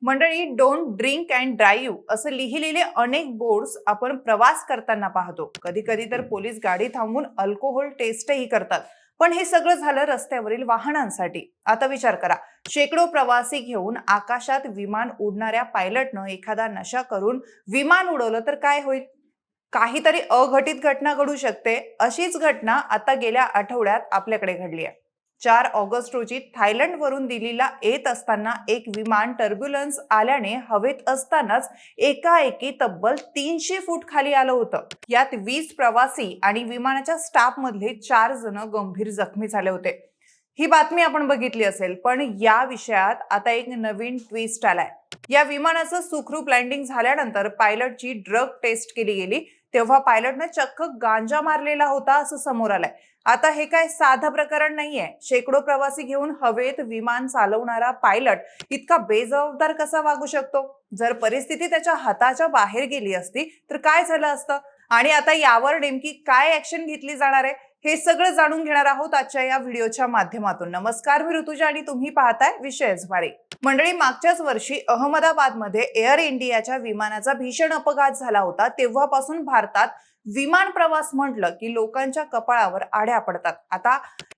मंडळी, don't drink and drive असं लिहिलेले अनेक बोर्ड्स आपण प्रवास करताना पाहतो. कधी कधी तर पोलीस गाडी थांबवून अल्कोहोल टेस्टही करतात. पण हे सगळं झालं रस्त्यावरील वाहनांसाठी. आता विचार करा, शेकडो प्रवासी घेऊन आकाशात विमान उडणाऱ्या पायलटनं एखादा नशा करून विमान उडवलं तर काय होईल? काहीतरी अघटित घटना घडू शकते. अशीच घटना आता गेल्या आठवड्यात आपल्याकडे घडली आहे. 4 ऑगस्ट रोजी थायलंडवरून दिल्लीला येत असताना एक विमान टर्ब्युलन्स आल्याने हवेत असतानाच एकाएकी तब्बल 300 फूट खाली आलं होतं. यात 20 प्रवासी आणि विमानाच्या स्टाफ मधले 4 जण गंभीर जखमी झाले होते. ही बातमी आपण बघितली असेल, पण या विषयात आता एक नवीन ट्विस्ट आलाय. या विमानाचं सुखरूप लँडिंग झाल्यानंतर पायलटची ड्रग टेस्ट केली गेली, तेव्हा पायलटने चक्क गांजा मारलेला होता असं समोर आलंय. आता हे काय साधं प्रकरण नाहीये. शेकडो प्रवासी घेऊन हवेत विमान चालवणारा पायलट इतका बेजबाबदार कसा वागू शकतो? जर परिस्थिती त्याच्या हाताच्या बाहेर गेली असती तर काय झालं असतं? आणि आता यावर नेमकी काय ऍक्शन घेतली जाणार आहे, हे सगळं जाणून घेणार आहोत आजच्या या व्हिडिओच्या माध्यमातून. नमस्कार, मी ऋतुजा आणि तुम्ही पाहताय विषयच भारी. मंडळी, मागच्याच वर्षी अहमदाबादमध्ये एअर इंडियाच्या विमानाचा भीषण अपघात झाला होता. तेव्हापासून भारतात विमान प्रवास म्हटलं की लोकांच्या कपाळावर आड्या पडतात. आता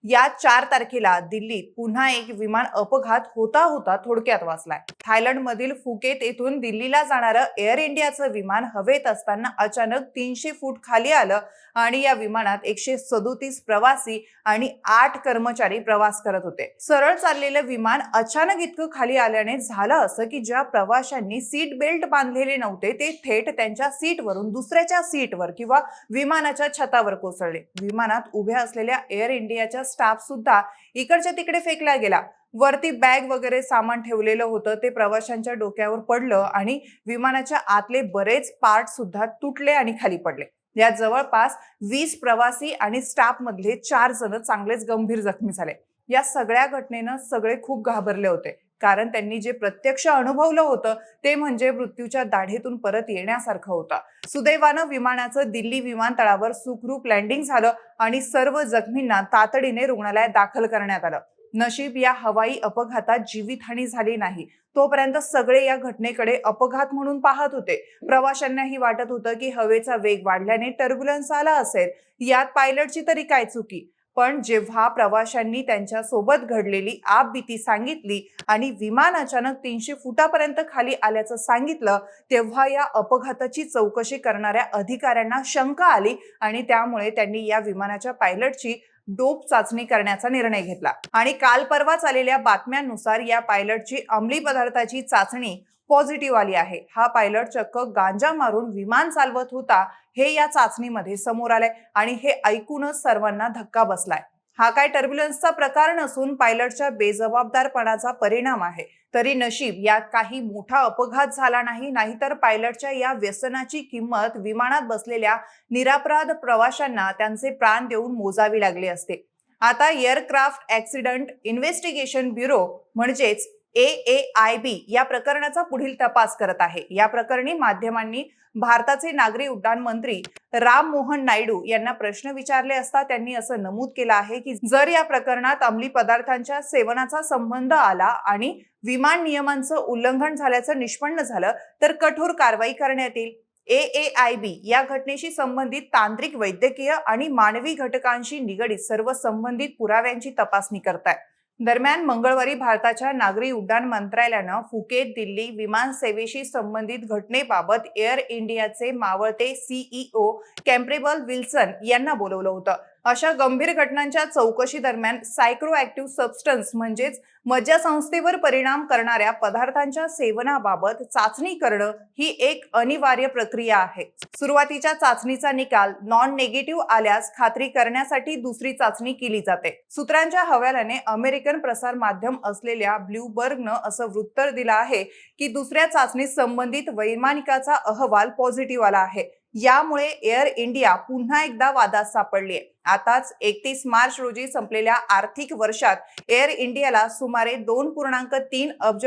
या 4 तारखेला दिल्लीत पुन्हा एक विमान अपघात होता होता थोडक्यात वाचलाय. थायलंडमधील फुकेत येथून दिल्लीला जाणारं एअर इंडियाचं विमान हवेत असताना अचानक 300 फूट खाली आलं आणि या विमानात 137 प्रवासी आणि 8 कर्मचारी प्रवास करत होते. सरळ चाललेलं विमान अचानक इतकं खाली आल्याने झालं असं की ज्या प्रवाशांनी सीट बेल्ट बांधलेले नव्हते ते थेट त्यांच्या सीटवरून दुसऱ्याच्या सीटवर किंवा विमानाच्या छतावर कोसळले. विमानात उभ्या असलेल्या एअर इंडियाच्या स्टाफ सुद्धा इकडच्या तिकडे फेकला गेला. वरती बॅग वगैरे सामान ठेवलेलं होतं ते प्रवाशांच्या डोक्यावर पडलं आणि विमानाच्या आतले बरेच पार्ट सुद्धा तुटले आणि खाली पडले. या जवळपास 20 प्रवासी आणि स्टाफ मधले 4 जण चांगलेच गंभीर जखमी झाले. या सगळ्या घटनेनं सगळे खूप घाबरले होते, कारण त्यांनी जे प्रत्यक्ष अनुभवलं होतं ते म्हणजे मृत्यूच्या दाढेतून परत येण्यासारखं होतं. सुदैवानं विमानाचं दिल्ली विमानतळावर सुखरूप लँडिंग झालं आणि सर्व जखमींना तातडीने रुग्णालयात दाखल करण्यात आलं. नशीब या हवाई अपघातात जीवितहानी झाली नाही. तोपर्यंत सगळे या घटनेकडे अपघात म्हणून पाहत होते. प्रवाशांनाही वाटत होतं की हवेचा वेग वाढल्याने टर्ब्युलन्स आला असेल, यात पायलटची तरी काय चुकी. पण जेव्हा प्रवाशांनी त्यांच्या सोबत घडलेली आपबीती सांगितली आणि विमान अचानक 300 फुटापर्यंत खाली आल्याचं सांगितलं, तेव्हा या अपघाताची चौकशी करणाऱ्या अधिकाऱ्यांना शंका आली आणि त्यामुळे त्यांनी या विमानाच्या पायलटची डोप चाचणी करण्याचा निर्णय घेतला. आणि काल परवाच आलेल्या बातम्यांनुसार या पायलटची अंमली पदार्थाची चाचणी पॉझिटिव्ह आली आहे. हा पायलट चक्क गांजा मारून विमान चालवत होता हे या चाचणीमध्ये समोर आलंय आणि हे ऐकूनच सर्वांना धक्का बसलाय. हा काय टर्ब्युलन्सचा प्रकार नसून पायलटच्या बेजबाबदारपणाचा परिणाम आहे. तरी नशीब यात काही मोठा अपघात झाला नाही, नाहीतर पायलटच्या या व्यसनाची किंमत विमानात बसलेल्या निरपराध प्रवाशांना त्यांचे प्राण देऊन मोजावी लागले असते. आता एअरक्राफ्ट ऍक्सिडेंट इन्व्हेस्टिगेशन ब्युरो म्हणजेच AAIB या प्रकरणाचा पुढील तपास करत आहे. या प्रकरणी माध्यमांनी भारताचे नागरी उड्डाण मंत्री राम मोहन नायडू यांना प्रश्न विचारले असता त्यांनी असं नमूद केलं आहे की जर या प्रकरणात अंमली पदार्थांच्या सेवनाचा संबंध आला आणि विमान नियमांचं उल्लंघन झाल्याचं निष्पन्न झालं तर कठोर कारवाई करण्यात येईल. AAIB या घटनेशी संबंधित तांत्रिक, वैद्यकीय आणि मानवी घटकांशी निगडीत सर्व संबंधित पुराव्यांची तपासणी करताय. दरम्यान मंगळवारी भारताच्या नागरी उड्डाण मंत्रालयानं फुकेत दिल्ली विमान सेवेशी संबंधित घटनेबाबत एअर इंडियाचे मावळते CEO कॅम्प्रेबल विल्सन यांना बोलवलं होतं. अशा गंभीर घटनांच्या चौकशी दरम्यान सायक्रो ऍक्टिव्ह सबस्टन्स म्हणजेच मज्जासंस्थेवर परिणाम करणाऱ्या पदार्थांच्या सेवनाबाबत चाचणी करणं ही एक अनिवार्य प्रक्रिया आहे. सुरुवातीच्या चाचणीचा निकाल नॉन नेगेटिव्ह आल्यास खात्री करण्यासाठी दुसरी चाचणी केली जाते. सूत्रांच्या हवाल्याने अमेरिकन प्रसार माध्यम असलेल्या ब्लूमबर्गनं असं वृत्त दिलं आहे की दुसऱ्या चाचणीत संबंधित वैमानिकाचा अहवाल पॉझिटिव्ह आला आहे. यामुळे एअर इंडिया पुन्हा एकदा वादात सापडली आहे. आताच 31 मार्च रोजी संपलेल्या आर्थिक वर्षात एअर इंडियाला सुमारे $2.3 अब्ज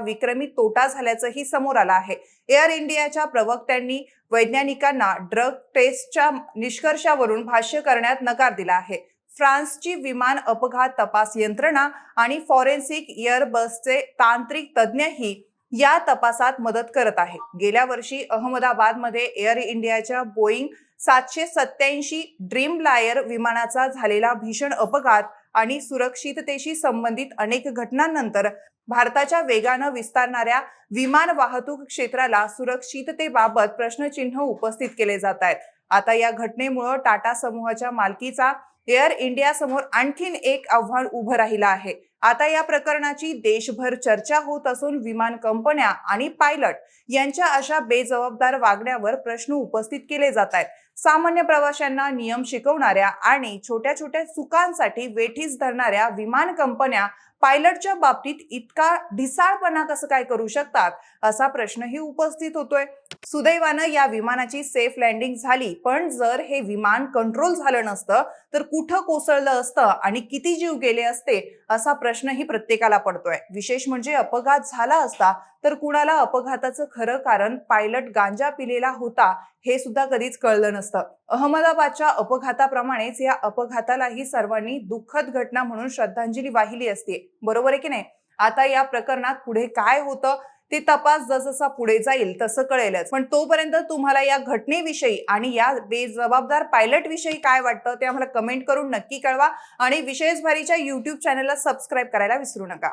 विक्रमी तोटा झाल्याचंही समोर आलं आहे. एअर इंडियाच्या प्रवक्त्यांनी वैज्ञानिकांना ड्रग टेस्टच्या निष्कर्षावरून भाष्य करण्यात नकार दिला आहे. फ्रान्सची विमान अपघात तपास यंत्रणा आणि फॉरेन्सिक एअरबसचे तांत्रिक तज्ज्ञही या तपासात मदत करत आहे. गेल्या वर्षी अहमदाबादमध्ये एअर इंडियाच्या बोईंग 787 ड्रीम लायर विमानाचा झालेला भीषण अपघात आणि सुरक्षिततेशी संबंधित अनेक घटनांनंतर भारताच्या वेगानं विस्तारणाऱ्या विमान वाहतूक क्षेत्राला सुरक्षिततेबाबत प्रश्नचिन्ह उपस्थित केले जात आहेत. आता या घटनेमुळे टाटा समूहाच्या मालकीचा एअर इंडिया समोर आणखीन एक आव्हान उभं राहिलं आहे. आता या प्रकरणाची देशभर चर्चा होत असून विमान कंपन्या आणि पायलट यांच्या अशा बेजबाबदार वागण्यावर प्रश्न उपस्थित केले जात आहेत. सामान्य प्रवाशांना नियम शिकवणाऱ्या आणि छोट्या छोट्या चुकांसाठी वेठीस धरणाऱ्या विमान कंपन्या पायलटच्या बाबतीत इतका ढिसाळपणा कसं काय करू शकतात, असा प्रश्नही उपस्थित होतोय. सुदैवानं या विमानाची सेफ लँडिंग झाली, पण जर हे विमान कंट्रोल झालं नसतं तर कुठं कोसळलं असतं आणि किती जीव गेले असते, असा प्रश्नही प्रत्येकाला पडतोय. विशेष म्हणजे अपघात झाला असता तर कुणाला अपघाताचं खरं कारण पायलट गांजा पिलेला होता हे सुद्धा कधीच कळलं नसतं. अहमदाबादच्या अपघाताप्रमाणेच या अपघातालाही सर्वांनी दुःखद घटना म्हणून श्रद्धांजली वाहिली असते. बरोबर आहे की नाही? आता या प्रकरणात पुढे काय होतं ते तपास जसजसा पुढे जाईल तसं कळेलच. पण तोपर्यंत तुम्हाला या घटनेविषयी आणि या बेजबाबदार पायलट विषयी काय वाटतं ते आम्हाला कमेंट करून नक्की कळवा आणि विशेष भारीच्या YouTube चॅनलला सबस्क्राईब करायला विसरू नका.